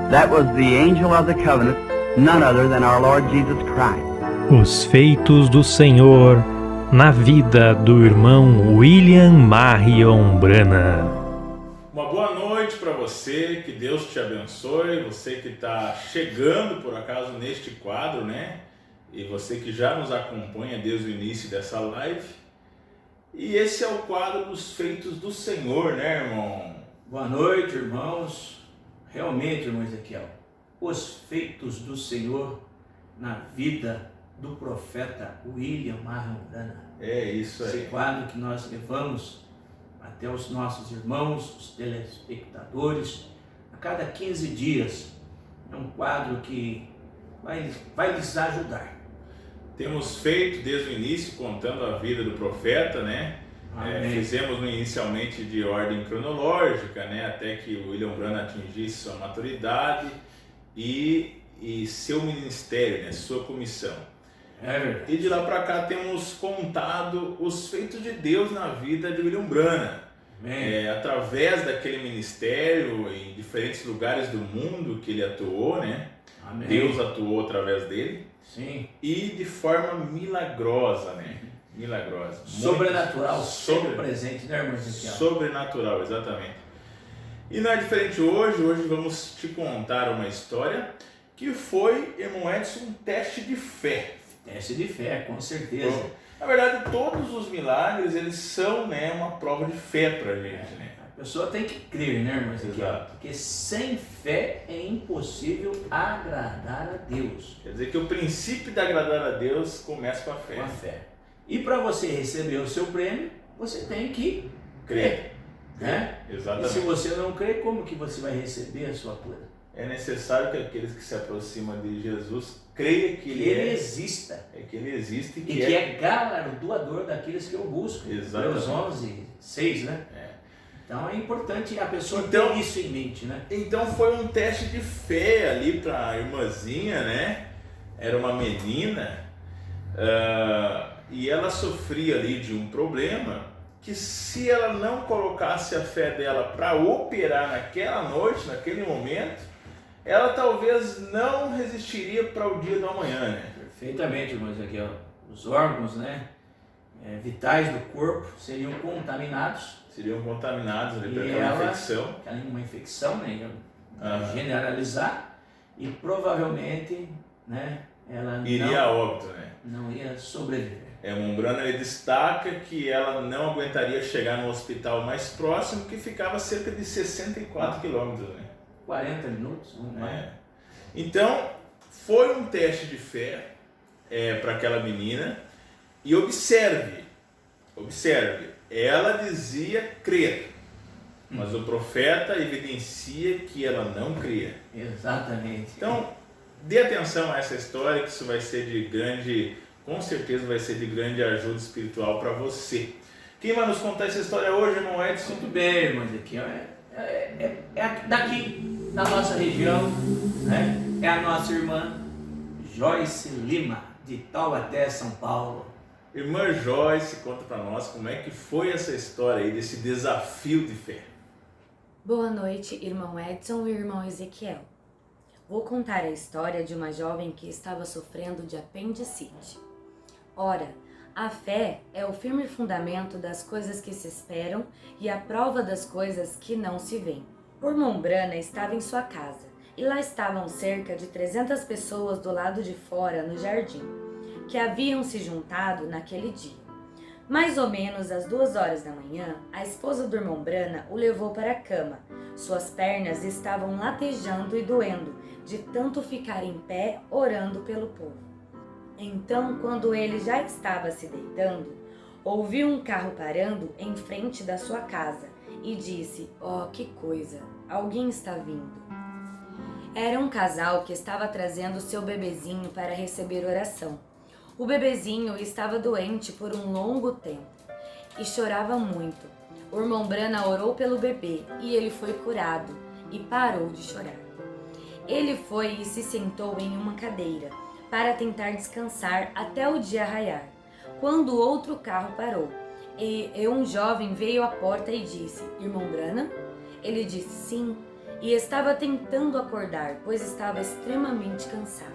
That was the angel of the covenant, none other than our Lord Jesus Christ. Os feitos do Senhor na vida do irmão William Marion Brana. Uma boa noite para você, que Deus te abençoe, você que está chegando por acaso neste quadro, né? E você que já nos acompanha desde o início dessa live. E esse é o quadro dos feitos do Senhor, né, irmão? Boa noite, irmãos. Realmente, irmão Ezequiel, os feitos do Senhor na vida do profeta William Marion Brana. É isso aí. Esse quadro que nós levamos até os nossos irmãos, os telespectadores, a cada 15 dias. É um quadro que vai lhes ajudar. Temos feito desde o início, contando a vida do profeta, né? Fizemos inicialmente de ordem cronológica, né? Até que o William Brana atingisse sua maturidade e seu ministério, né? Sua comissão. É verdade. E de lá para cá temos contado os feitos de Deus na vida de William Brana. Através daquele ministério em diferentes lugares do mundo que ele atuou, né? Amém. Deus atuou através dele. Sim. E de forma milagrosa, né? Milagrosa. Sobrenatural, sempre presente, né, irmão Ezequiel? Sobrenatural, exatamente. E não é diferente hoje. Hoje vamos te contar uma história que foi, irmão Edson, um teste de fé. Teste de fé, com certeza. Bom, na verdade, todos os milagres, eles são, né, uma prova de fé pra gente, né? A pessoa tem que crer, né, irmão Ezequiel? Exato. Porque sem fé é impossível agradar a Deus. Quer dizer que o princípio de agradar a Deus começa com a fé. Com a fé. E para você receber o seu prêmio, você tem que crer, né? Exatamente. E se você não crer, como que você vai receber a sua cura? É necessário que aqueles que se aproximam de Jesus creiam que ele exista. Que ele existe E que é galardoador daqueles que eu busco. Exatamente. Hebreus 11:6, né? Então é importante a pessoa Então, ter isso em mente, né? Então foi um teste de fé ali para a irmãzinha, né? Era uma menina e ela sofria ali de um problema que, se ela não colocasse a fé dela para operar naquela noite, naquele momento, ela talvez não resistiria para o dia do amanhã, né? Perfeitamente, irmãos, aqui ó, os órgãos, né, vitais do corpo seriam contaminados. Seriam contaminados ali por E aquela infecção. Uma infecção, né, generalizar, e provavelmente, né, ela iria a óbito, né? não ia sobreviver. O Brana, ele destaca que ela não aguentaria chegar no hospital mais próximo, que ficava a cerca de 64 quilômetros, né? 40 minutos, né? Então, foi um teste de fé para aquela menina. E observe, ela dizia crer, mas o profeta evidencia que ela não cria. Exatamente. Então, dê atenção a essa história, que isso vai ser com certeza vai ser de grande ajuda espiritual para você. Quem vai nos contar essa história hoje, irmão Edson? Muito bem, irmãos, aqui é daqui, da nossa região, né? É a nossa irmã Joyce Lima, de Taubaté, São Paulo. Irmã Joyce, conta para nós como é que foi essa história aí, desse desafio de fé. Boa noite, irmão Edson e irmão Ezequiel. Vou contar a história de uma jovem que estava sofrendo de apendicite. Ora, a fé é o firme fundamento das coisas que se esperam e a prova das coisas que não se veem. O irmão Brana estava em sua casa e lá estavam cerca de 300 pessoas do lado de fora no jardim, que haviam se juntado naquele dia. Mais ou menos às 2h da manhã, a esposa do irmão Brana o levou para a cama. Suas pernas estavam latejando e doendo, de tanto ficar em pé orando pelo povo. Então, quando ele já estava se deitando, ouviu um carro parando em frente da sua casa e disse: "Oh, que coisa! Alguém está vindo." Era um casal que estava trazendo seu bebezinho para receber oração. O bebezinho estava doente por um longo tempo e chorava muito. O irmão Brana orou pelo bebê e ele foi curado e parou de chorar. Ele foi e se sentou em uma cadeira para tentar descansar até o dia raiar, quando outro carro parou e um jovem veio à porta e disse: "Irmão Brana?" Ele disse: "Sim." e estava tentando acordar, pois estava extremamente cansado.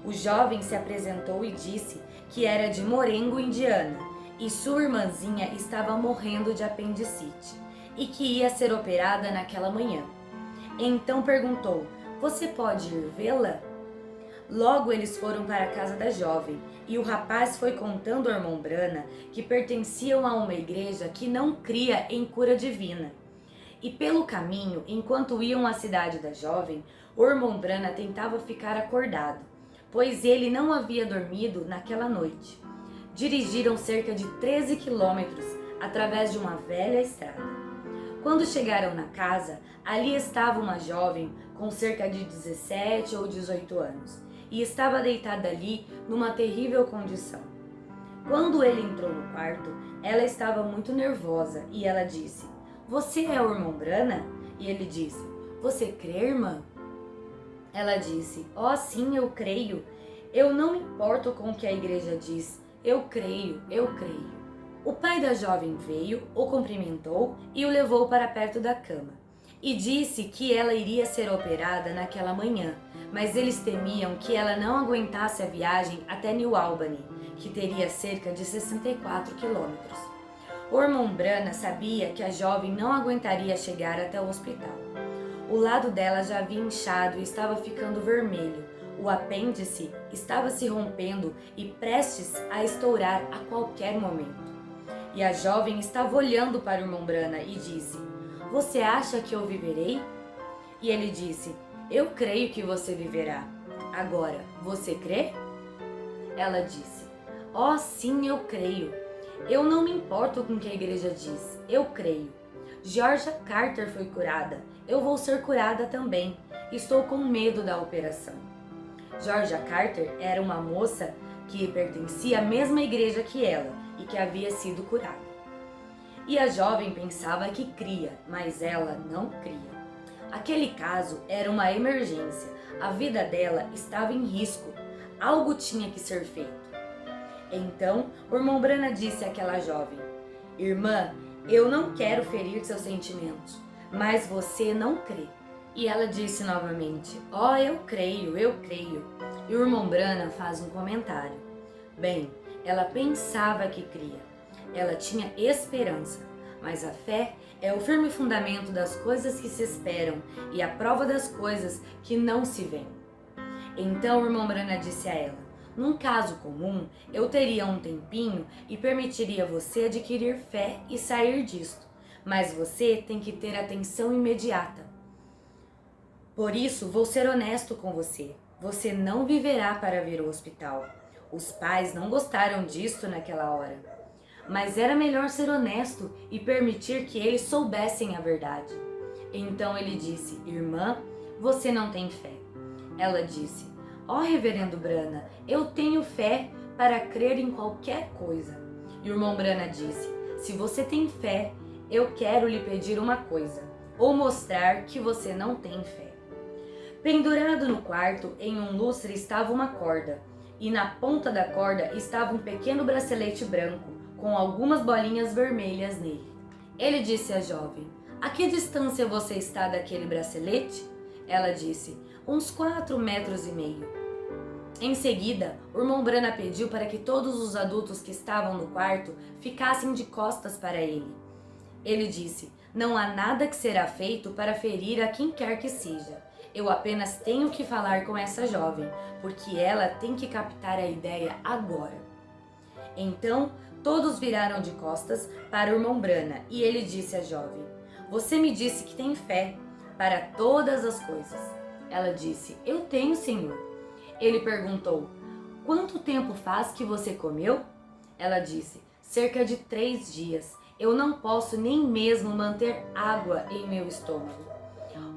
O jovem se apresentou e disse que era de Morengo, Indiana, e sua irmãzinha estava morrendo de apendicite e que ia ser operada naquela manhã. Então perguntou: "Você pode ir vê-la?" Logo eles foram para a casa da jovem, e o rapaz foi contando ao irmão Brana que pertenciam a uma igreja que não cria em cura divina. E pelo caminho, enquanto iam à cidade da jovem, o irmão Brana tentava ficar acordado, pois ele não havia dormido naquela noite. Dirigiram cerca de 13 quilômetros através de uma velha estrada. Quando chegaram na casa, ali estava uma jovem com cerca de 17 ou 18 anos, e estava deitada ali numa terrível condição. Quando ele entrou no quarto, ela estava muito nervosa e ela disse: "Você é o irmão Brana?" E ele disse: "Você crê, irmã?" Ela disse: "Oh, sim, eu creio. Eu não me importo com o que a igreja diz. Eu creio, eu creio." O pai da jovem veio, o cumprimentou e o levou para perto da cama. E disse que ela iria ser operada naquela manhã, mas eles temiam que ela não aguentasse a viagem até New Albany, que teria cerca de 64 quilômetros. O irmão Brana sabia que a jovem não aguentaria chegar até o hospital. O lado dela já havia inchado e estava ficando vermelho. O apêndice estava se rompendo e prestes a estourar a qualquer momento. E a jovem estava olhando para o irmão Brana e disse: "Você acha que eu viverei?" E ele disse: "Eu creio que você viverá. Agora, você crê?" Ela disse: "Oh, sim, eu creio. Eu não me importo com o que a igreja diz. Eu creio. Georgia Carter foi curada. Eu vou ser curada também. Estou com medo da operação." Georgia Carter era uma moça que pertencia à mesma igreja que ela e que havia sido curada. E a jovem pensava que cria, mas ela não cria. Aquele caso era uma emergência. A vida dela estava em risco. Algo tinha que ser feito. Então, o irmão Brana disse àquela jovem: "Irmã, eu não quero ferir seus sentimentos, mas você não crê." E ela disse novamente: "Oh, eu creio, eu creio." E o irmão Brana faz um comentário: "Bem, ela pensava que cria. Ela tinha esperança, mas a fé é o firme fundamento das coisas que se esperam e a prova das coisas que não se veem." Então o irmão Brana disse a ela: "Num caso comum, eu teria um tempinho e permitiria você adquirir fé e sair disto, mas você tem que ter atenção imediata. Por isso, vou ser honesto com você. Você não viverá para vir ao hospital." Os pais não gostaram disto naquela hora, mas era melhor ser honesto e permitir que eles soubessem a verdade. Então ele disse: "Irmã, você não tem fé." Ela disse: "Ó, reverendo Brana, eu tenho fé para crer em qualquer coisa." E o irmão Brana disse: "Se você tem fé, eu quero lhe pedir uma coisa, ou mostrar que você não tem fé." Pendurado no quarto, em um lustre, estava uma corda, e na ponta da corda estava um pequeno bracelete branco, com algumas bolinhas vermelhas nele. Ele disse à jovem: "A que distância você está daquele bracelete?" Ela disse: "Uns 4,5 metros." Em seguida, o irmão Brana pediu para que todos os adultos que estavam no quarto ficassem de costas para ele. Ele disse: "Não há nada que será feito para ferir a quem quer que seja. Eu apenas tenho que falar com essa jovem, porque ela tem que captar a ideia agora." Então, todos viraram de costas para o irmão Brana e ele disse à jovem: "Você me disse que tem fé para todas as coisas." Ela disse: "Eu tenho, Senhor." Ele perguntou: "Quanto tempo faz que você comeu?" Ela disse: "Cerca de 3 dias. Eu não posso nem mesmo manter água em meu estômago."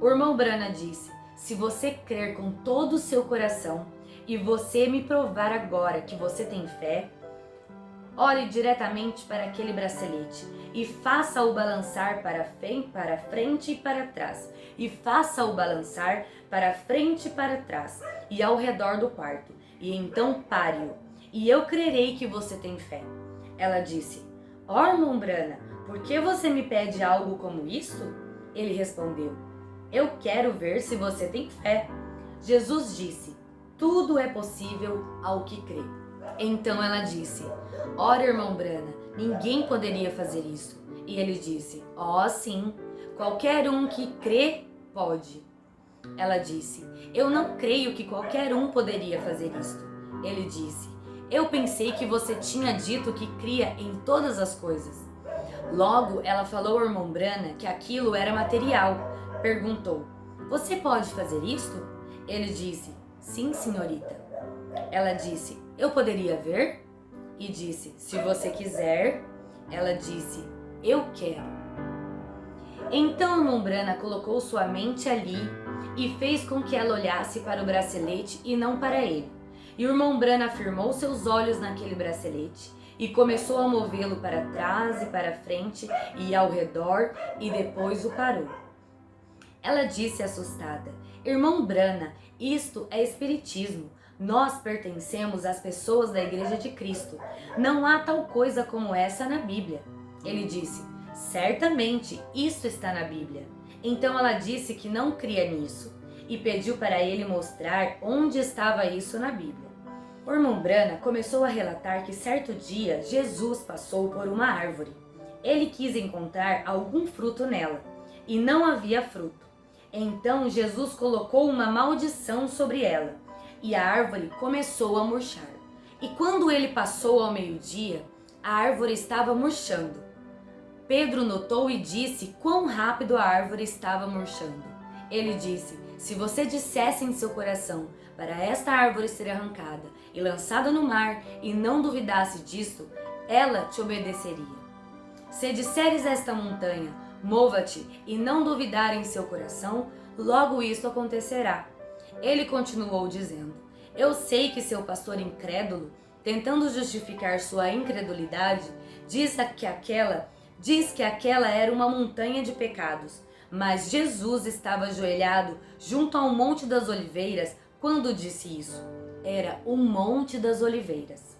O irmão Brana disse: "Se você crer com todo o seu coração e você me provar agora que você tem fé, olhe diretamente para aquele bracelete e faça-o balançar para frente e para trás, e faça-o balançar para frente e para trás e ao redor do quarto, e então pare-o, e eu crerei que você tem fé." Ela disse: "Ó, irmão Brana, por que você me pede algo como isso?" Ele respondeu: Eu quero ver se você tem fé. Jesus disse: tudo é possível ao que crê. Então ela disse: ora, irmão Brana, ninguém poderia fazer isso. E ele disse: sim, qualquer um que crê pode. Ela disse: eu não creio que qualquer um poderia fazer isto. Ele disse: eu pensei que você tinha dito que cria em todas as coisas. Logo, ela falou ao irmão Brana que aquilo era material. Perguntou: você pode fazer isto? Ele disse: sim, senhorita. Ela disse: eu poderia ver? E disse: se você quiser. Ela disse: eu quero. Então o irmão Brana colocou sua mente ali e fez com que ela olhasse para o bracelete e não para ele. E o irmão Brana firmou seus olhos naquele bracelete e começou a movê-lo para trás e para frente e ao redor, e depois o parou. Ela disse assustada: irmão Brana, isto é espiritismo. Nós pertencemos às pessoas da Igreja de Cristo. Não há tal coisa como essa na Bíblia. Ele disse: certamente, isto está na Bíblia. Então ela disse que não cria nisso e pediu para ele mostrar onde estava isso na Bíblia. O irmão Brana começou a relatar que certo dia Jesus passou por uma árvore. Ele quis encontrar algum fruto nela e não havia fruto. Então Jesus colocou uma maldição sobre ela e a árvore começou a murchar. E quando ele passou ao meio-dia, a árvore estava murchando. Pedro notou e disse quão rápido a árvore estava murchando. Ele disse: se você dissesse em seu coração para esta árvore ser arrancada e lançada no mar e não duvidasse disto, ela te obedeceria. Se disseres a esta montanha: mova-te, e não duvidar em seu coração, logo isto acontecerá. Ele continuou dizendo: eu sei que seu pastor incrédulo, tentando justificar sua incredulidade, diz que aquela era uma montanha de pecados. Mas Jesus estava ajoelhado junto ao Monte das Oliveiras quando disse isso. Era o Monte das Oliveiras.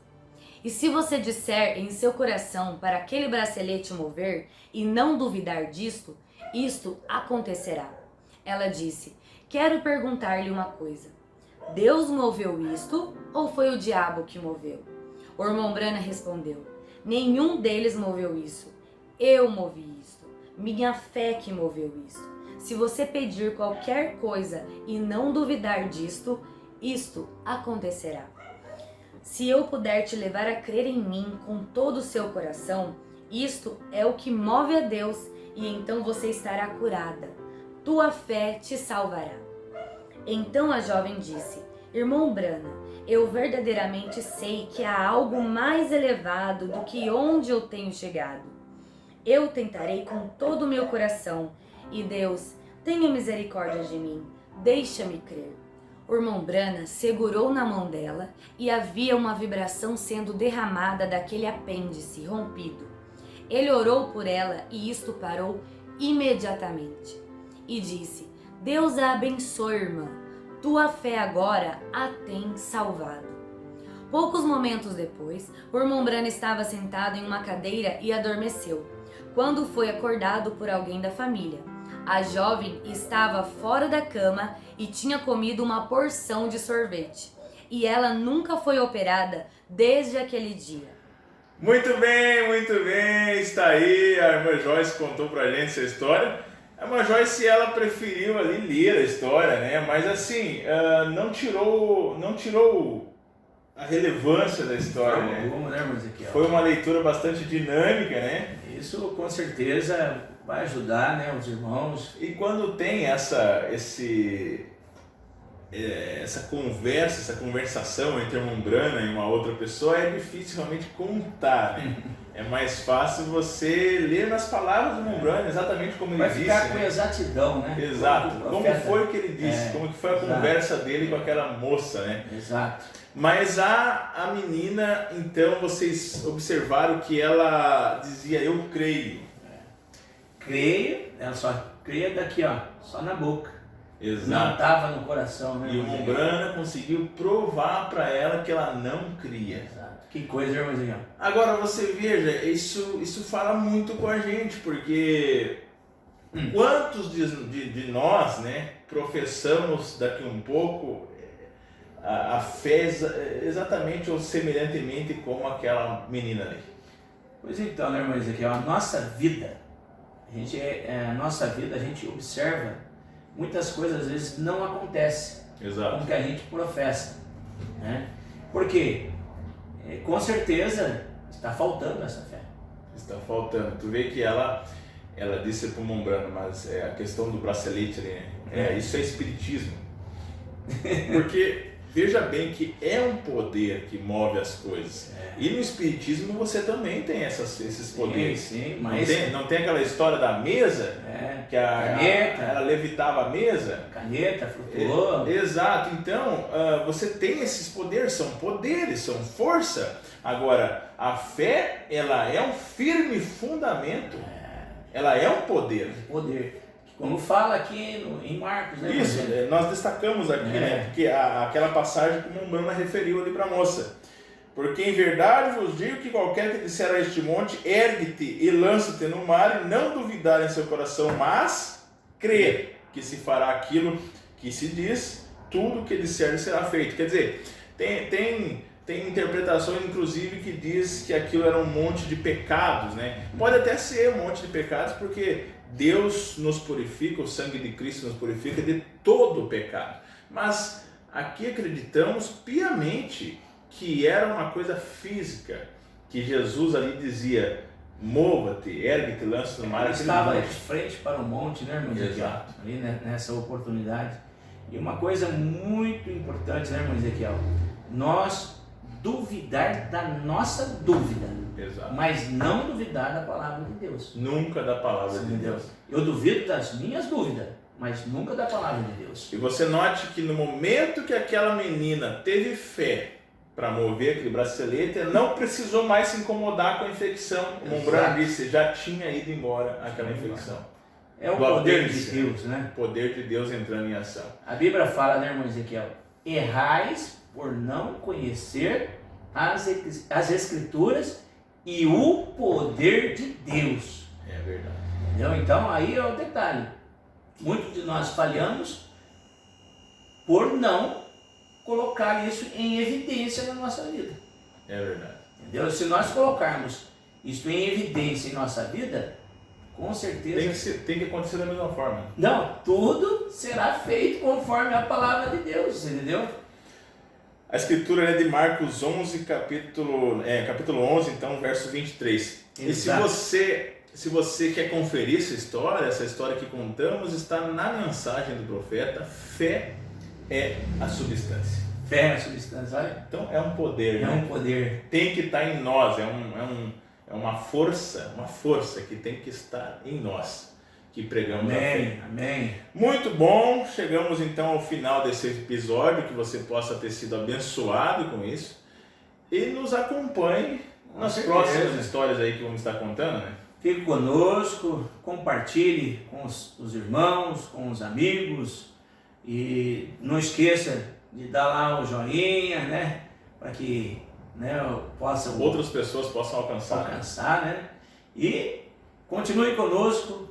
E se você disser em seu coração para aquele bracelete mover e não duvidar disto, isto acontecerá. Ela disse: quero perguntar-lhe uma coisa. Deus moveu isto ou foi o diabo que moveu? O irmão Brana respondeu: nenhum deles moveu isso. Eu movi isto. Minha fé que moveu isto. Se você pedir qualquer coisa e não duvidar disto, isto acontecerá. Se eu puder te levar a crer em mim com todo o seu coração, isto é o que move a Deus, e então você estará curada. Tua fé te salvará. Então a jovem disse: irmão Brana, eu verdadeiramente sei que há algo mais elevado do que onde eu tenho chegado. Eu tentarei com todo o meu coração, e Deus, tenha misericórdia de mim, deixa-me crer. O irmão Brana segurou na mão dela e havia uma vibração sendo derramada daquele apêndice rompido. Ele orou por ela e isto parou imediatamente. E disse: Deus a abençoe, irmã, tua fé agora a tem salvado. Poucos momentos depois, o irmão Brana estava sentado em uma cadeira e adormeceu, quando foi acordado por alguém da família. A jovem estava fora da cama e tinha comido uma porção de sorvete. E ela nunca foi operada desde aquele dia. Muito bem, está aí. A irmã Joyce contou pra gente essa história. A irmã Joyce, ela preferiu ali ler a história, né? Mas assim, não tirou a relevância da história, né? Foi uma leitura bastante dinâmica, né? Isso com certeza vai ajudar, né, os irmãos. E quando tem essa conversação entre uma Brana e uma outra pessoa, é difícil realmente contar, né? É mais fácil você ler nas palavras do irmão Brana, exatamente como ele disse. Vai ficar com exatidão, né? Exato. Como foi que ele disse, como que foi a conversa dele com aquela moça, né? Exato. Mas a menina, então, vocês observaram que ela dizia: eu creio. Creio, ela só creia daqui, ó, só na boca. Exato. Não estava no coração, né? E o irmão Brana conseguiu provar para ela que ela não cria. Exato. Que coisa, irmãozinho. Agora você veja, isso fala muito com a gente, porque Quantos de nós, né, professamos daqui um pouco a fé exatamente ou semelhantemente como aquela menina ali? Pois então, né, irmão Ezequiel, a nossa vida, a gente observa muitas coisas, às vezes não acontecem com o que a gente professa, né? Porque, com certeza, está faltando essa fé. Está faltando. Tu vê que ela disse para o Mombrano, mas a questão do bracelete ali, né? Isso é espiritismo. Porque veja bem que é um poder que move as coisas. E no espiritismo você também tem esses poderes. Sim, mas não tem aquela história da mesa, que ela levitava a mesa? Caneta, flutuou. Exato. Então, você tem esses poderes, são força. Agora, a fé, ela é um firme fundamento. Ela é um poder. Como fala aqui em Marcos, né? Isso, nós destacamos aqui, né? Porque aquela passagem que o Mombrana referiu ali para a moça. Porque em verdade vos digo que qualquer que disser a este monte, ergue-te e lança-te no mar, e não duvidar em seu coração, mas crer que se fará aquilo que se diz, tudo que disser será feito. Quer dizer, tem interpretações, inclusive, que diz que aquilo era um monte de pecados, né? Pode até ser um monte de pecados, porque Deus nos purifica, o sangue de Cristo nos purifica de todo o pecado. Mas aqui acreditamos piamente que era uma coisa física, que Jesus ali dizia, mova-te, ergue-te, lança no mar. Ele estava de frente para o monte, né, irmão? Exato. Ali, né, nessa oportunidade. E uma coisa muito importante, né, irmão Ezequiel? Nós duvidar da nossa dúvida. Exato. Mas não duvidar da palavra de Deus. Nunca da palavra de Deus. Eu duvido das minhas dúvidas, mas nunca da palavra de Deus. E você note que no momento que aquela menina teve fé para mover aquele bracelete, não precisou mais se incomodar com a infecção. O Mombrana disse, já tinha ido embora aquela infecção. É o poder de Deus, né? O poder de Deus entrando em ação. A Bíblia fala, né, irmão Ezequiel? Errais por não conhecer as Escrituras e o poder de Deus. É verdade. Entendeu? Então, aí é o detalhe. Muitos de nós falhamos por não colocar isso em evidência na nossa vida. É verdade. Entendeu? Se nós colocarmos isso em evidência em nossa vida, com certeza... Tem que acontecer da mesma forma. Não, tudo será feito conforme a palavra de Deus, entendeu? A escritura é de Marcos 11, capítulo 11, então, verso 23. Exato. E se você quer conferir essa história que contamos, está na mensagem do profeta, fé é a substância. Fé é a substância, olha. Então é um poder, É né? um poder. Tem que estar em nós, é uma força que tem que estar em nós, que pregamos a fé. Amém. Muito bom, chegamos então ao final desse episódio, que você possa ter sido abençoado com isso e nos acompanhe nas próximas histórias aí que vamos estar contando, né? Fique conosco, compartilhe com os irmãos, com os amigos e não esqueça de dar lá o joinha, né? Para que, né, outras pessoas possam alcançar, né? E continue conosco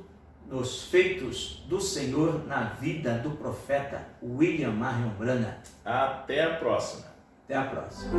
nos feitos do Senhor na vida do profeta William Marion Branham. Até a próxima. Até a próxima.